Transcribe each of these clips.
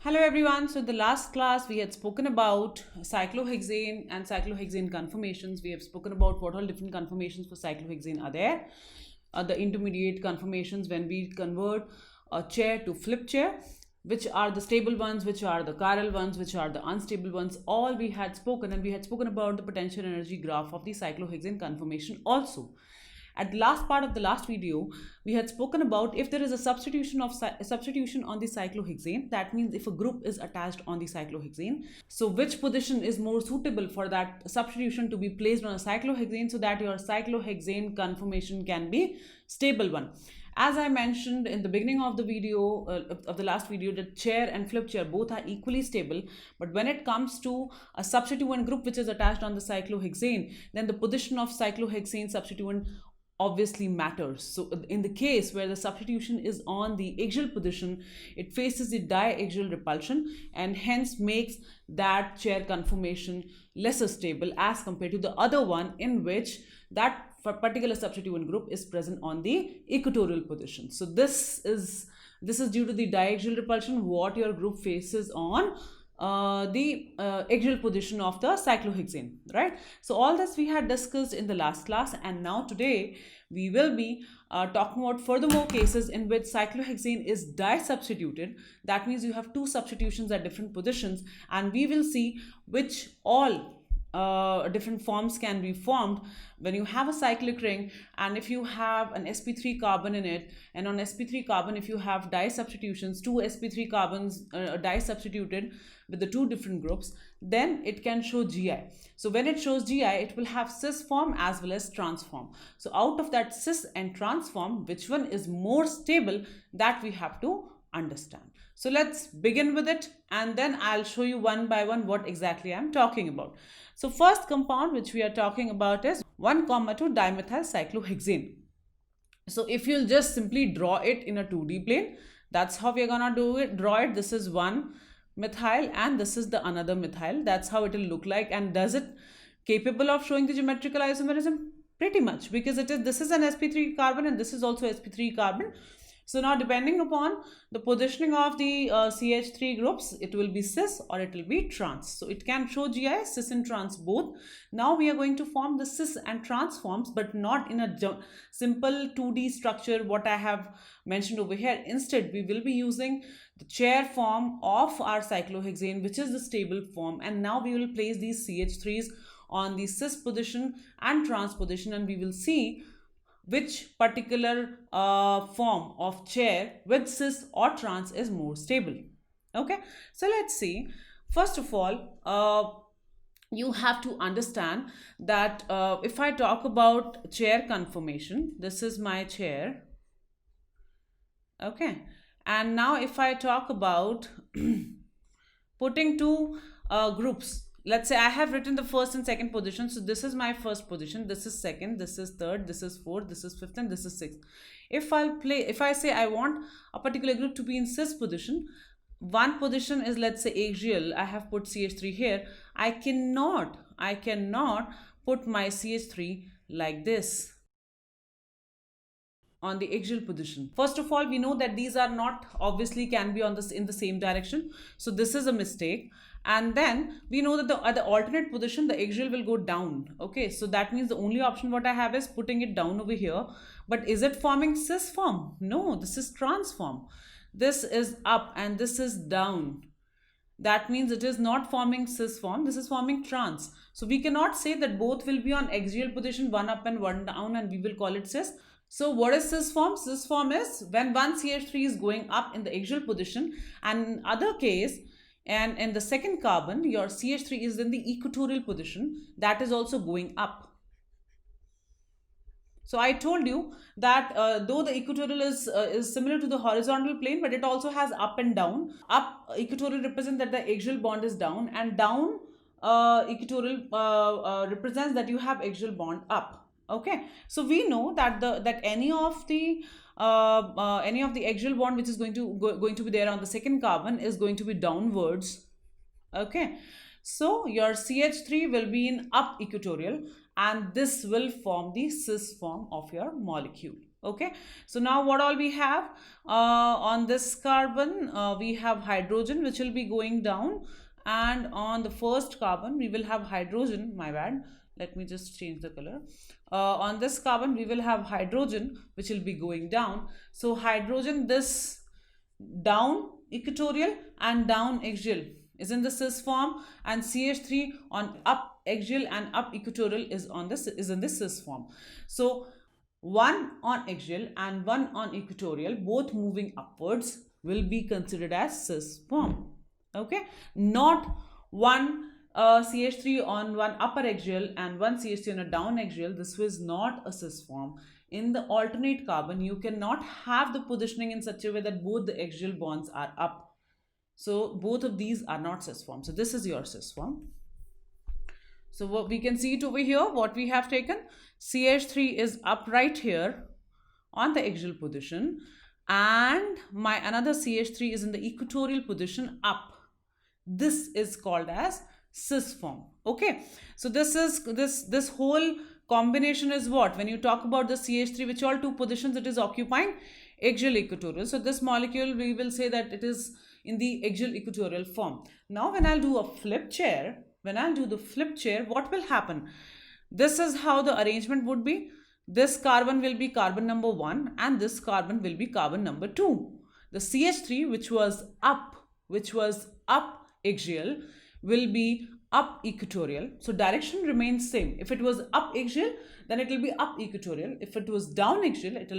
Hello everyone. So in the last class we had spoken about cyclohexane and cyclohexane conformations. We have spoken about what all different conformations for cyclohexane are there. The intermediate conformations when we convert a chair to flip chair, which are the stable ones, which are the chiral ones, which are the unstable ones. All we had spoken, and we had spoken about the potential energy graph of the cyclohexane conformation also. At the last part of the last video, we had spoken about if there is a substitution on the cyclohexane. That means if a group is attached on the cyclohexane, so which position is more suitable for that substitution to be placed on a cyclohexane so that your cyclohexane conformation can be stable one. As I mentioned in the beginning of the video, of the last video, that chair and flip chair both are equally stable. But when it comes to a substituent group which is attached on the cyclohexane, then the position of cyclohexane substituent obviously matters. So in the case where the substitution is on the axial position, it faces the diaxial repulsion and hence makes that chair conformation lesser stable as compared to the other one in which that particular substituent group is present on the equatorial position. So this is due to the diaxial repulsion what your group faces on the axial position of the cyclohexane, right? So all this we had discussed in the last class, and now today we will be talking about furthermore cases in which cyclohexane is disubstituted. That means you have two substitutions at different positions, and we will see which all different forms can be formed when you have a cyclic ring, and if you have an sp3 carbon in it, and on sp3 carbon if you have disubstitutions, two sp3 carbons disubstituted with the two different groups, then it can show Gi. So when it shows Gi, it will have cis form as well as trans form. So out of that cis and trans form, which one is more stable, that we have to understand. So let's begin with it, and then I'll show you one by one what exactly I'm talking about. So first compound which we are talking about is 1,2 dimethyl cyclohexane. So if you'll just simply draw it in a 2D plane, that's how we're gonna do it. Draw it. This is one methyl and this is the another methyl. That's how it will look like. And does it capable of showing the geometrical isomerism? Pretty much, because this is an sp3 carbon and this is also sp3 carbon. So now depending upon the positioning of the CH3 groups, it will be cis or it will be trans. So it can show Gi, cis and trans both. Now we are going to form the cis and trans forms, but not in a simple 2D structure what I have mentioned over here. Instead, we will be using the chair form of our cyclohexane, which is the stable form. And now we will place these CH3s on the cis position and trans position, and we will see which particular form of chair with cis or trans is more stable. Okay, so let's see. First of all, you have to understand that if I talk about chair conformation, this is my chair. Okay, and now if I talk about putting two groups, let's say I have written the first and second position. So this is my first position, this is second, this is third, this is fourth, this is fifth, and this is sixth. If I say I want a particular group to be in cis position, one position is, let's say, axial. I have put CH3 here. I cannot put my CH3 like this on the axial position. First of all, we know that these are not obviously can be on this in the same direction. So this is a mistake. And then we know that at the alternate position, the axial will go down. Okay, so that means the only option what I have is putting it down over here. But is it forming cis form? No, this is trans form. This is up and this is down. That means it is not forming cis form, this is forming trans. So we cannot say that both will be on axial position, one up and one down, and we will call it cis. So what is cis form? Cis form is when one CH3 is going up in the axial position, and in other case, and in the second carbon, your CH3 is in the equatorial position, that is also going up. So I told you that though the equatorial is similar to the horizontal plane, but it also has up and down. Up equatorial represents that the axial bond is down, and down equatorial represents that you have axial bond up. Okay, so we know that any of the axial bond which is going to be there on the second carbon is going to be downwards. Okay, so your CH3 will be in up equatorial, and this will form the cis form of your molecule. Okay, so now what all we have on this carbon, we have hydrogen which will be going down, and on the first carbon we will have hydrogen, my bad, let me just change the color. On this carbon we will have hydrogen which will be going down. So hydrogen, this down equatorial and down axial is in the cis form, and CH3 on up axial and up equatorial is in the cis form. So one on axial and one on equatorial, both moving upwards, will be considered as cis form. Okay, not one CH3 on one upper axial and one CH3 on a down axial. This was not a cis form. In the alternate carbon, you cannot have the positioning in such a way that both the axial bonds are up. So both of these are not cis form. So this is your cis form. So what we can see it over here, what we have taken, CH3 is up right here on the axial position, and my another CH3 is in the equatorial position up. This is called as cis form. Okay, so this whole combination is what, when you talk about the CH3, which all two positions it is occupying? Axial equatorial. So this molecule, we will say that it is in the axial equatorial form. Now when I'll do a flip chair, what will happen? This is how the arrangement would be. This carbon will be carbon number 1 and this carbon will be carbon number 2. The CH3 which was up axial will be up equatorial. So direction remains same. If it was up axial, then it will be up equatorial. If it was down axial, it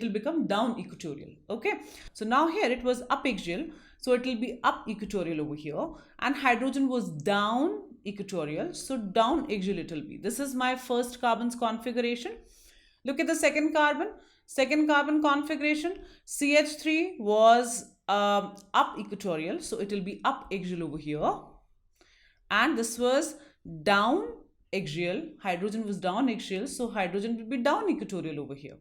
will become down equatorial. Okay, so now here it was up axial, so it will be up equatorial over here, and hydrogen was down equatorial, so down axial it will be. This is my first carbon's configuration. Look at the second carbon configuration. CH3 was up equatorial, so it will be up axial over here, and this was down axial. Hydrogen was down axial, so hydrogen will be down equatorial over here.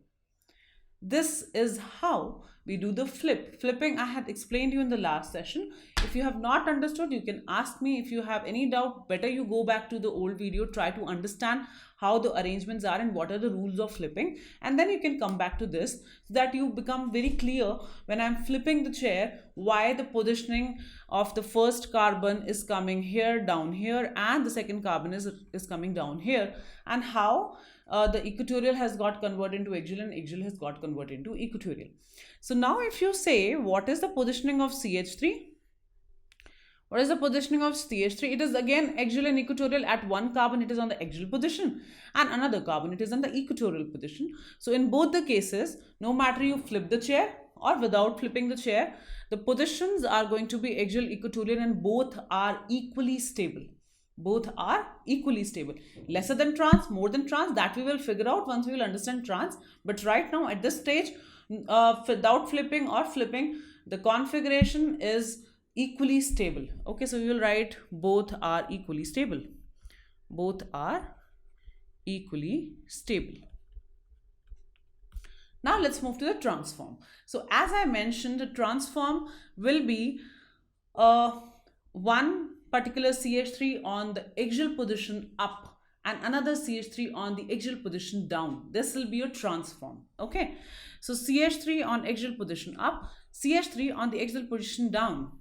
This is how we do the flipping. I had explained you in the last session. If you have not understood, you can ask me. If you have any doubt, better you go back to the old video, try to understand how the arrangements are and what are the rules of flipping, and then you can come back to this so that you become very clear when I'm flipping the chair why the positioning of the first carbon is coming here, down here, and the second carbon is coming down here, and how the equatorial has got converted into axial and axial has got converted into equatorial. So now if you say what is the positioning of CH3? What is the positioning of CH3? It is again axial and equatorial. At one carbon it is on the axial position and another carbon it is on the equatorial position. So in both the cases, no matter you flip the chair or without flipping the chair, the positions are going to be axial, equatorial, and both are equally stable. Both are equally stable. Lesser than trans, more than trans, that we will figure out once we will understand trans. But right now at this stage, without flipping or flipping, the configuration is equally stable. Okay, so we will write both are equally stable. Both are equally stable. Now let's move to the transform. So as I mentioned, the transform will be one particular CH3 on the axial position up and another CH3 on the axial position down. This will be a transform. Okay, so CH3 on axial position up, CH3 on the axial position down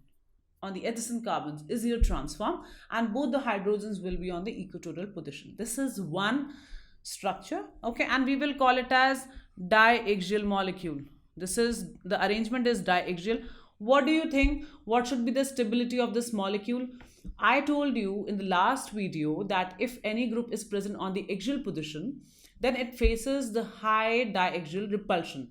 on the adjacent carbons is your transform, and both the hydrogens will be on the equatorial position. This is one structure. Okay, and we will call it as diaxial molecule. This is the arrangement is diaxial. What do you think? What should be the stability of this molecule? I told you in the last video that if any group is present on the axial position, then it faces the high diaxial repulsion.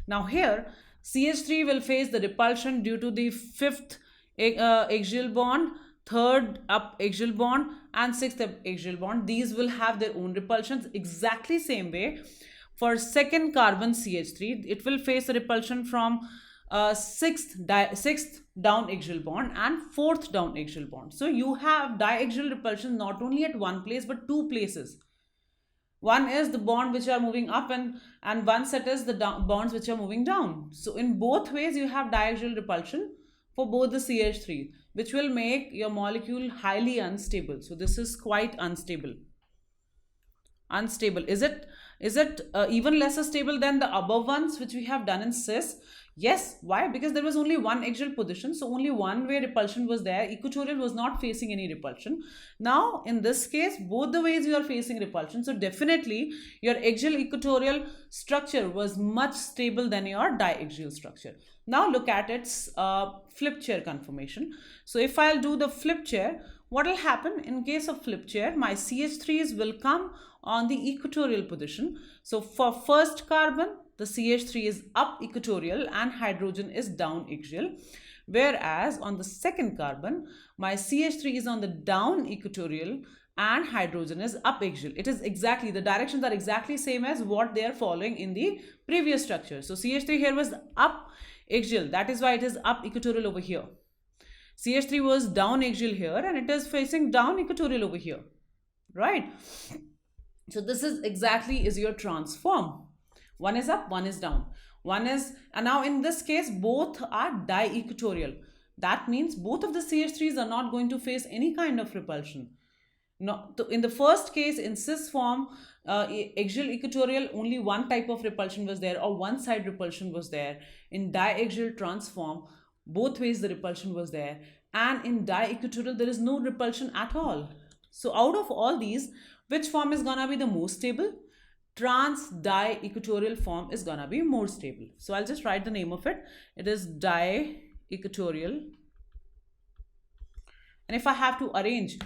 Now here CH3 will face the repulsion due to the fifth axial bond, third up axial bond, and sixth up axial bond. These will have their own repulsions. Exactly same way for second carbon CH3, it will face a repulsion from sixth down axial bond and fourth down axial bond. So you have diaxial repulsion not only at one place but two places. One is the bond which are moving up, and one set is the bonds which are moving down. So in both ways you have diaxial repulsion for both the CH3, which will make your molecule highly unstable. So this is quite unstable. unstable. Is it even lesser stable than the above ones which we have done in cis? Yes. Why? Because there was only one axial position, so only one way repulsion was there. Equatorial was not facing any repulsion. Now in this case, both the ways you are facing repulsion, so definitely your axial equatorial structure was much stable than your diaxial structure. Now look at its flip chair conformation. So if I'll do the flip chair, what will happen in case of flip chair? My CH3s will come on the equatorial position. So for first carbon, the CH3 is up equatorial and hydrogen is down axial. Whereas on the second carbon, my CH3 is on the down equatorial and hydrogen is up axial. It is exactly, the directions are exactly same as what they are following in the previous structure. So CH3 here was up axial, that is why it is up equatorial over here. CH3 was down axial here and it is facing down equatorial over here, right? So this is exactly is your transform. One is up, one is down. One is, and now in this case, both are di-equatorial. That means both of the CH3s are not going to face any kind of repulsion. No, in the first case, in cis form, axial equatorial, only one type of repulsion was there, or one side repulsion was there. In diaxial transform, both ways the repulsion was there, and in di-equatorial there is no repulsion at all. So out of all these, which form is gonna be the most stable? Trans di-equatorial form is gonna be more stable. So I'll just write the name of it. It is di-equatorial. And if I have to arrange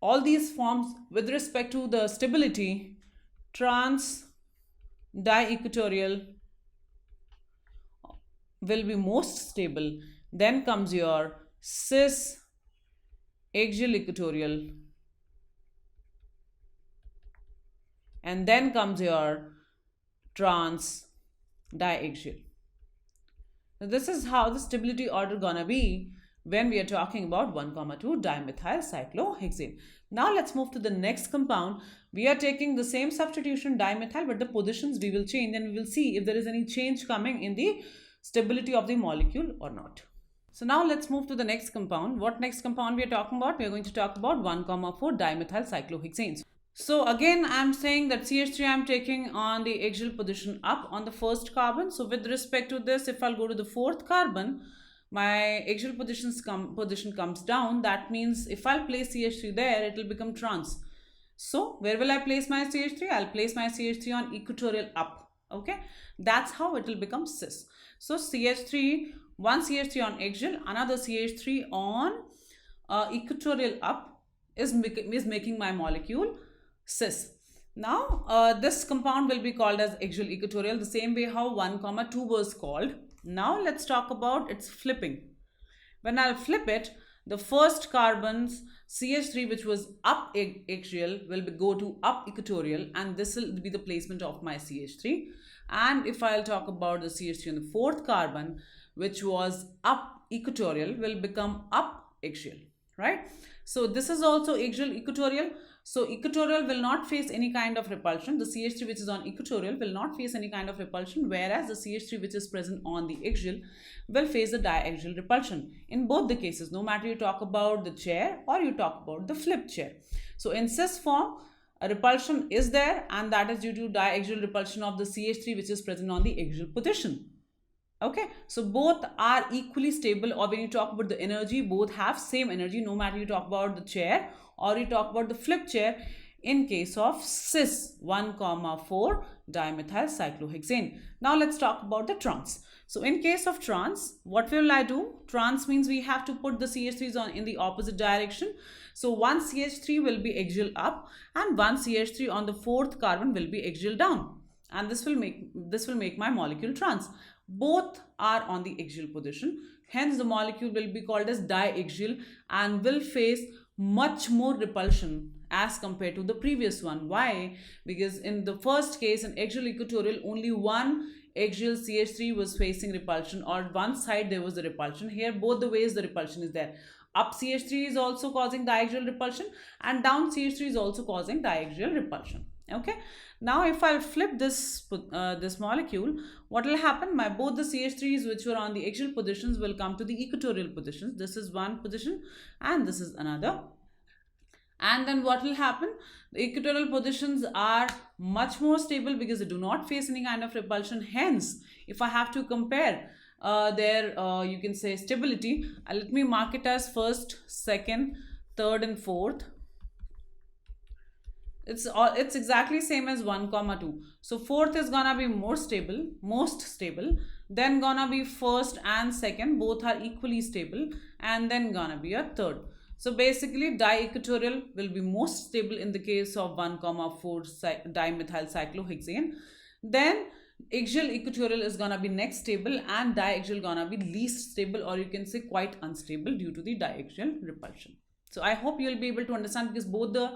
all these forms with respect to the stability, trans di-equatorial will be most stable. Then comes your cis axial equatorial, and then comes your trans diaxial. So this is how the stability order gonna be when we are talking about 1,2 dimethyl cyclohexane. Now let's move to the next compound. We are taking the same substitution dimethyl, but the positions we will change, and we will see if there is any change coming in the stability of the molecule or not. So now let's move to the next compound. What next compound we are talking about? We are going to talk about 1,4 dimethyl cyclohexanes. So again, I'm saying that CH3 I'm taking on the axial position up on the first carbon. So with respect to this, if I'll go to the fourth carbon, my axial position comes down. That means if I'll place CH3 there, it will become trans. So where will I place my CH3? I'll place my CH3 on equatorial up. Okay, that's how it will become cis. So CH3, one CH3 on axial, another CH3 on equatorial up is making my molecule cis. Now this compound will be called as axial equatorial, the same way how 1,2 was called. Now let's talk about its flipping. When I'll flip it, the first carbon's CH3 which was up axial will go to up equatorial, and this will be the placement of my CH3. And if I'll talk about the CH3 on the fourth carbon which was up equatorial will become up axial, right? So this is also axial equatorial. So equatorial will not face any kind of repulsion. The CH3 which is on equatorial will not face any kind of repulsion, whereas the CH3 which is present on the axial will face the diaxial repulsion. In both the cases, no matter you talk about the chair or you talk about the flip chair. So in cis form, a repulsion is there, and that is due to diaxial repulsion of the CH3 which is present on the axial position. Okay, so both are equally stable, or when you talk about the energy, both have same energy, no matter you talk about the chair or you talk about the flip chair in case of cis 1,4 dimethyl cyclohexane. Now let's talk about the trans. So in case of trans, what will I do? Trans means we have to put the CH3s on in the opposite direction. So one CH3 will be axial up and one CH3 on the fourth carbon will be axial down, and this will make my molecule trans. Both are on the axial position, hence the molecule will be called as diaxial and will face much more repulsion as compared to the previous one. Why? Because in the first case, in axial equatorial, only one axial CH3 was facing repulsion, or one side there was the repulsion. Here both the ways the repulsion is there. Up CH3 is also causing diaxial repulsion and down CH3 is also causing diaxial repulsion. Okay, now if I'll flip this molecule, what will happen? Both the CH3s which were on the axial positions will come to the equatorial positions. This is one position and this is another. And then what will happen? The equatorial positions are much more stable because they do not face any kind of repulsion. Hence, if I have to compare their you can say stability, let me mark it as first, second, third and fourth. It's exactly same as 1 comma 2. So fourth is gonna be more stable, most stable, then gonna be first and second, both are equally stable, and then gonna be a third. So basically di-equatorial will be most stable in the case of 1 comma 4 dimethyl cyclohexane. Then axial equatorial is gonna be next stable, and diaxial gonna be least stable, or you can say quite unstable due to the diaxial repulsion. So I hope you'll be able to understand, because both the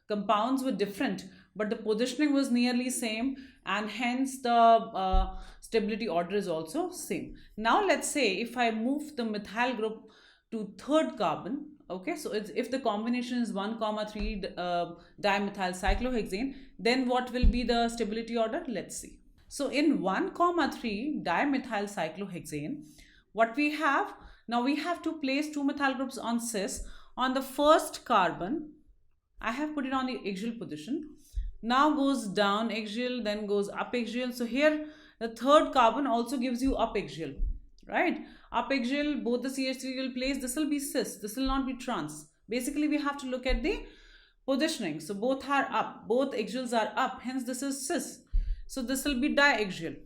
compounds were different but the positioning was nearly same, and hence the stability order is also same. Now let's say if I move the methyl group to third carbon, okay, so if the combination is 1 comma 3 dimethyl cyclohexane, then what will be the stability order? Let's see. So in 1 comma 3 dimethyl cyclohexane, what we have now, we have to place two methyl groups on cis. On the first carbon, I have put it on the axial position. Now goes down axial, then goes up axial. So here the third carbon also gives you up axial, right? Up axial, both the CH3 will place. This will be cis. This will not be trans. Basically, we have to look at the positioning. So both are up. Both axials are up. Hence, this is cis. So this will be diaxial,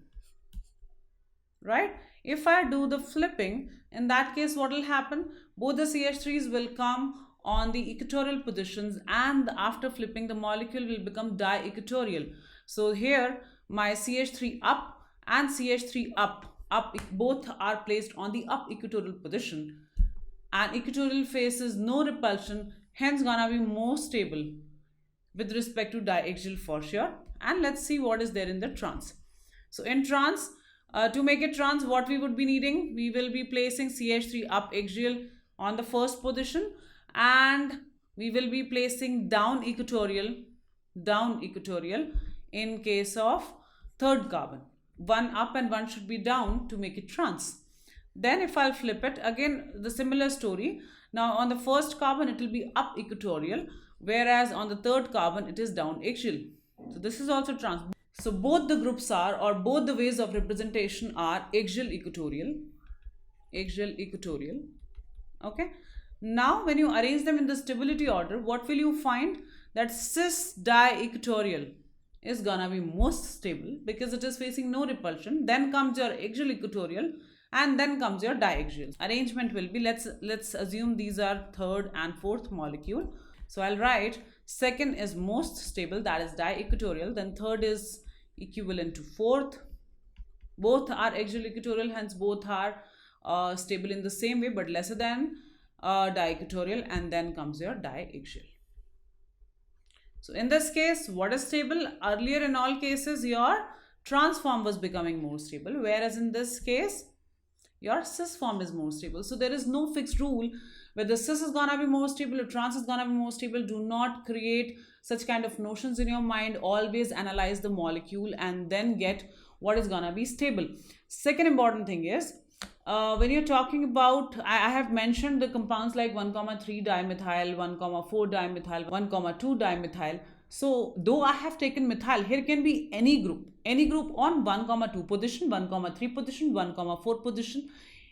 right? If I do the flipping, in that case, what will happen? Both the CH3s will come on the equatorial positions, and after flipping, the molecule will become di-equatorial. So here my CH3 up and CH3 up both are placed on the up equatorial position, and equatorial faces no repulsion, hence gonna be more stable with respect to diaxial for sure. And let's see what is there in the trans. So in trans, to make it trans, what we would be needing, we will be placing CH3 up axial on the first position, and we will be placing down equatorial in case of third carbon. One up and one should be down to make it trans. Then if I'll flip it, again the similar story. Now on the first carbon it will be up equatorial, whereas on the third carbon it is down axial. So this is also trans. So both the groups are, or both the ways of representation are axial equatorial. Okay. Now when you arrange them in the stability order, what will you find? That cis di-equatorial is gonna be most stable because it is facing no repulsion. Then comes your axial equatorial, and then comes your diaxial. Arrangement will be, let's assume these are third and fourth molecule. So I'll write second is most stable, that is di-equatorial. Then third is equivalent to fourth. Both are axial equatorial, hence both are stable in the same way but lesser than di-equatorial, and then comes your diaxial. So in this case, what is stable? Earlier in all cases, your trans form was becoming more stable, whereas in this case, your cis form is more stable. So there is no fixed rule whether cis is gonna be more stable or trans is gonna be more stable. Do not create such kind of notions in your mind. Always analyze the molecule and then get what is gonna be stable. Second important thing is, when you're talking about, I have mentioned the compounds like 1 comma 3 dimethyl, 1 comma 4 dimethyl, 1 comma 2 dimethyl. So though I have taken methyl, here can be any group on 1 comma 2 position, 1 comma 3 position, 1 comma 4 position.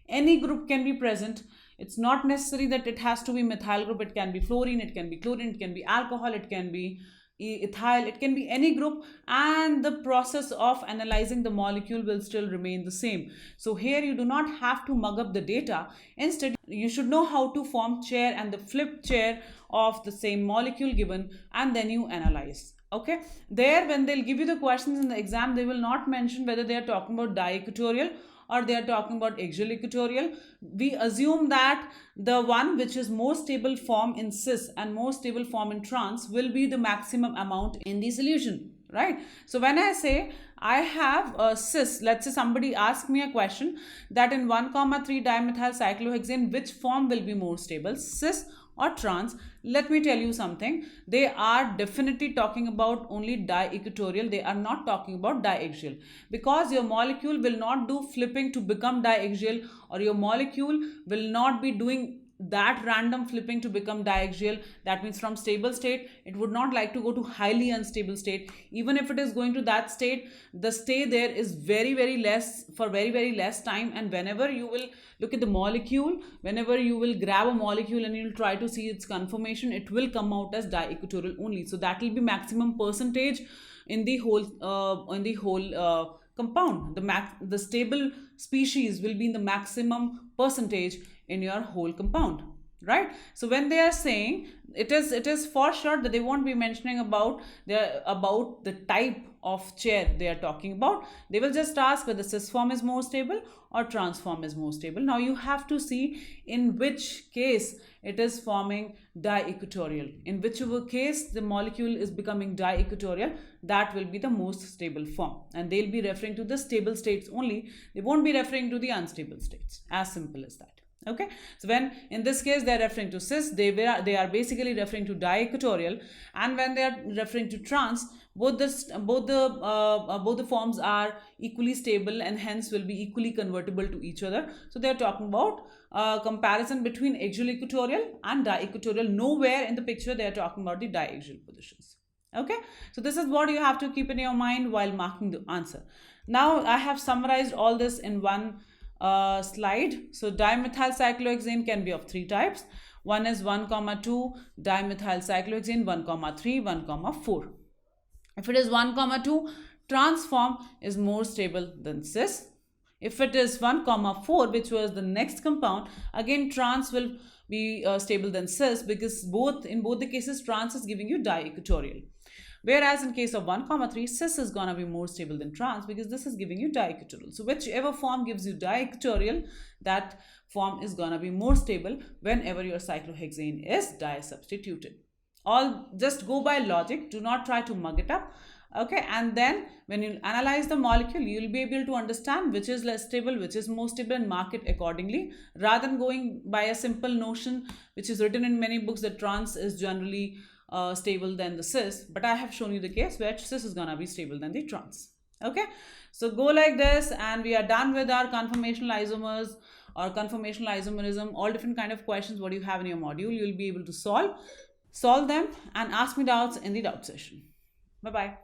Any group can be present. It's not necessary that it has to be methyl group. It can be fluorine, it can be chlorine, it can be alcohol, it can be ethyl, it can be any group, and the process of analyzing the molecule will still remain the same. So here you do not have to mug up the data. Instead, you should know how to form chair and the flip chair of the same molecule given, and then you analyze. Okay, there when they'll give you the questions in the exam, they will not mention whether they are talking about di-equatorial or they are talking about axial equatorial. We assume that the one which is more stable form in cis and more stable form in trans will be the maximum amount in the solution, right? So when I say I have a cis, let's say somebody asks me a question that in 1 comma 3 dimethyl cyclohexane, which form will be more stable, cis or trans? Let me tell you something. They are definitely talking about only di-equatorial. They are not talking about diaxial, because your molecule will not do flipping to become diaxial, or your molecule will not be doing that random flipping to become diaxial. That means from stable state, it would not like to go to highly unstable state. Even if it is going to that state, the stay there is very, very less, for very, very less time. And whenever you will look at the molecule, whenever you will grab a molecule and you'll try to see its conformation, it will come out as di-equatorial only. So that will be maximum percentage in the whole compound. The stable species will be in the maximum percentage in your whole compound, right? So when they are saying, it is for sure that they won't be mentioning about the type of chair they are talking about. They will just ask whether cis form is more stable or trans form is more stable. Now you have to see in which case it is forming di-equatorial. In whichever case the molecule is becoming di-equatorial, that will be the most stable form, and they'll be referring to the stable states only. They won't be referring to the unstable states. As simple as that. Okay, so when in this case they are referring to cis, they are basically referring to di-equatorial, and when they are referring to trans, both the forms are equally stable and hence will be equally convertible to each other. So they are talking about comparison between axial equatorial and di-equatorial. Nowhere in the picture they are talking about the di-axial positions. Okay, so this is what you have to keep in your mind while marking the answer. Now I have summarized all this in one slide. So dimethyl cyclohexane can be of three types. One is 1,2 dimethyl cyclohexane, 1,3, 1,4. If it is 1,2, trans form is more stable than cis. If it is 1,4, which was the next compound, again trans will be stable than cis, because in both the cases trans is giving you di-equatorial. Whereas in case of 1,3, cis is gonna be more stable than trans, because this is giving you di-equatorial. So whichever form gives you di-equatorial, that form is gonna be more stable whenever your cyclohexane is di-substituted. All just go by logic, do not try to mug it up. Okay, and then when you analyze the molecule, you will be able to understand which is less stable, which is more stable, and mark it accordingly, rather than going by a simple notion which is written in many books that trans is generally stable than the cis. But I have shown you the case where cis is gonna be stable than the trans. Okay, so go like this, and we are done with our conformational isomers or conformational isomerism. All different kind of questions what you have in your module, you will be able to solve them and ask me doubts in the doubt session. Bye bye.